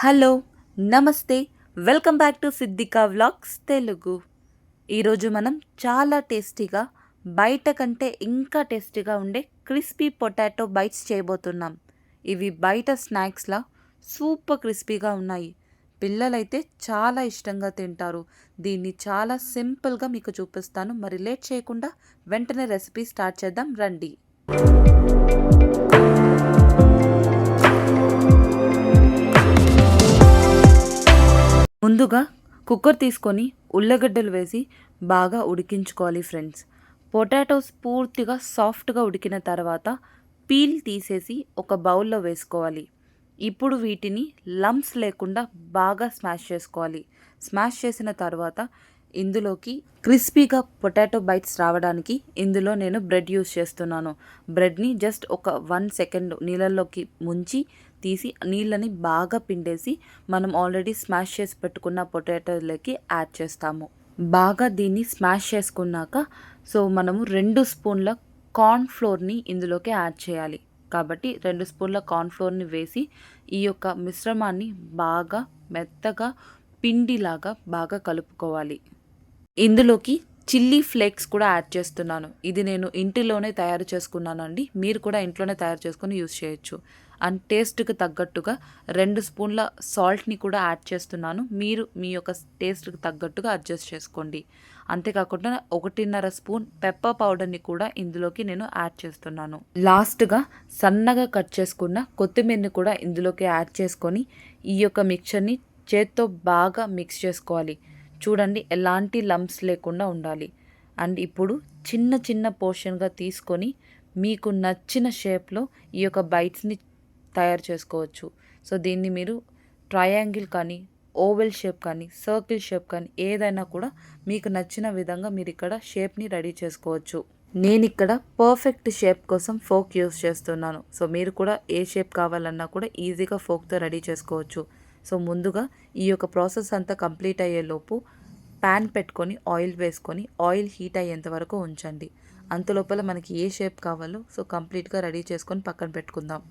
Hello, నమస్తే. Welcome back to Siddika vlogs Telugu. ఈరోజు మనం చాలా టేస్టీగా, బయట కంటే ఇంకా టేస్టీగా ఉండే క్రిస్పీ పొటాటో బైట్స్ చేయబోతున్నాం. ఇవి బయట స్నాక్స్లా సూపర్ క్రిస్పీగా ఉన్నాయి. పిల్లలైతే చాలా ఇష్టంగా తింటారు. దీన్ని చాలా సింపుల్గా మీకు చూపిస్తాను. మరి లేట్ చేయకుండా వెంటనే రెసిపీ స్టార్ట్ చేద్దాం రండి. ముందుగా కుక్కర్ తీసుకొని ఉల్లగడ్డలు వేసి బాగా ఉడికించుకోవాలి ఫ్రెండ్స్. పొటాటోస్ పూర్తిగా సాఫ్ట్గా ఉడికిన తర్వాత పీల్ తీసేసి ఒక బౌల్లో వేసుకోవాలి. ఇప్పుడు వీటిని లంప్స్ లేకుండా బాగా స్మాష్ చేసుకోవాలి. స్మాష్ చేసిన తర్వాత ఇందులోకి క్రిస్పీగా పొటాటో బైట్స్ రావడానికి ఇందులో నేను బ్రెడ్ యూస్ చేస్తున్నాను. బ్రెడ్ని జస్ట్ ఒక 1 సెకండ్ నీళ్ళల్లోకి ముంచి తీసి నీళ్ళని బాగా పిండేసి మనం ఆల్రెడీ స్మాష్ చేసి పెట్టుకున్న పొటాటోలోకి యాడ్ చేస్తాము. బాగా దీన్ని స్మాష్ చేసుకున్నాక మనము 2 స్పూన్ల కార్న్ ఫ్లోర్ని ఇందులోకి యాడ్ చేయాలి. కాబట్టి 2 స్పూన్ల కార్న్ ఫ్లోర్ని వేసి ఈ యొక్క మిశ్రమాన్ని బాగా మెత్తగా పిండిలాగా బాగా కలుపుకోవాలి. ఇందులోకి చిల్లీ ఫ్లేక్స్ కూడా యాడ్ చేస్తున్నాను. ఇది నేను ఇంటిలోనే తయారు చేసుకున్నానండి. మీరు కూడా ఇంట్లోనే తయారు చేసుకొని యూస్ చేయొచ్చు. అండ్ టేస్ట్కి తగ్గట్టుగా 2 స్పూన్ల సాల్ట్ని కూడా యాడ్ చేస్తున్నాను. మీరు మీ యొక్క టేస్ట్కి తగ్గట్టుగా అడ్జస్ట్ చేసుకోండి. అంతేకాకుండా 1.5 స్పూన్ పెప్పర్ పౌడర్ని కూడా ఇందులోకి నేను యాడ్ చేస్తున్నాను. లాస్ట్గా సన్నగా కట్ చేసుకున్న కొత్తిమీరని కూడా ఇందులోకి యాడ్ చేసుకొని ఈ యొక్క మిక్చర్ని చేత్తో బాగా మిక్స్ చేసుకోవాలి. చూడండి, ఎలాంటి లంప్స్ లేకుండా ఉండాలి. అండ్ ఇప్పుడు చిన్న చిన్న పోర్షన్గా తీసుకొని మీకు నచ్చిన షేప్లో ఈ యొక్క బైట్స్ని తయారు చేసుకోవచ్చు. దీన్ని మీరు ట్రయాంగిల్ కానీ, ఓవెల్ షేప్ కానీ, సర్కిల్ షేప్ కానీ ఏదైనా కూడా మీకు నచ్చిన విధంగా మీరు ఇక్కడ షేప్ని రెడీ చేసుకోవచ్చు. నేను ఇక్కడ పర్ఫెక్ట్ షేప్ కోసం ఫోక్ యూస్ చేస్తున్నాను. మీరు కూడా ఏ షేప్ కావాలన్నా కూడా ఈజీగా ఫోక్తో రెడీ చేసుకోవచ్చు. ముందుగా ఈ యొక్క ప్రాసెస్ అంతా కంప్లీట్ అయ్యేలోపు ప్యాన్ పెట్టుకొని ఆయిల్ వేసుకొని ఆయిల్ హీట్ అయ్యేంత వరకు ఉంచండి. అంతలోపల మనకి ఏ షేప్ కావాలో కంప్లీట్గా రెడీ చేసుకొని పక్కన పెట్టుకుందాం.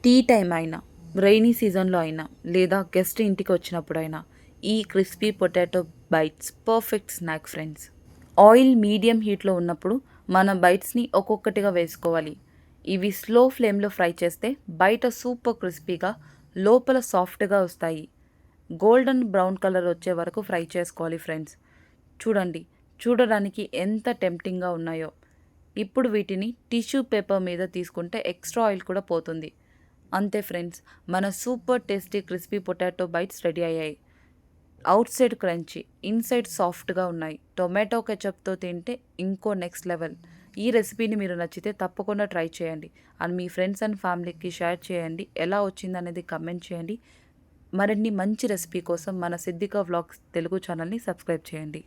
టీ టైం అయినా, రైనీ సీజన్లో అయినా, లేదా గెస్ట్ ఇంటికి వచ్చినప్పుడైనా ఈ crispy potato bites perfect snack friends. Oil medium హీట్లో ఉన్నప్పుడు మన బైట్స్ని ఒక్కొక్కటిగా వేసుకోవాలి. ఇవి స్లో ఫ్లేమ్లో ఫ్రై చేస్తే బయట సూపర్ క్రిస్పీగా, లోపల సాఫ్ట్గా వస్తాయి. గోల్డెన్ బ్రౌన్ కలర్ వచ్చే వరకు ఫ్రై చేసుకోవాలి ఫ్రెండ్స్. చూడండి, చూడడానికి ఎంత టెంప్టింగ్గా ఉన్నాయో. ఇప్పుడు వీటిని టిష్యూ పేపర్ మీద తీసుకుంటే ఎక్స్ట్రా ఆయిల్ కూడా పోతుంది. అంతే ఫ్రెండ్స్, మన super tasty crispy potato bytes ready అయ్యాయి. అవుట్ సైడ్ క్రంచీ, ఇన్సైడ్ సాఫ్ట్గా ఉన్నాయి. టొమాటో కెచప్తో తింటే ఇంకో నెక్స్ట్ లెవెల్. ఈ రెసిపీని మీరు నచ్చితే తప్పకుండా ట్రై చేయండి. అండ్ మీ ఫ్రెండ్స్ అండ్ ఫ్యామిలీకి షేర్ చేయండి. ఎలా వచ్చిందనేది కమెంట్ చేయండి. మరిన్ని మంచి రెసిపీ కోసం మన సిద్దికా వ్లాగ్స్ తెలుగు ఛానల్ని సబ్స్క్రైబ్ చేయండి.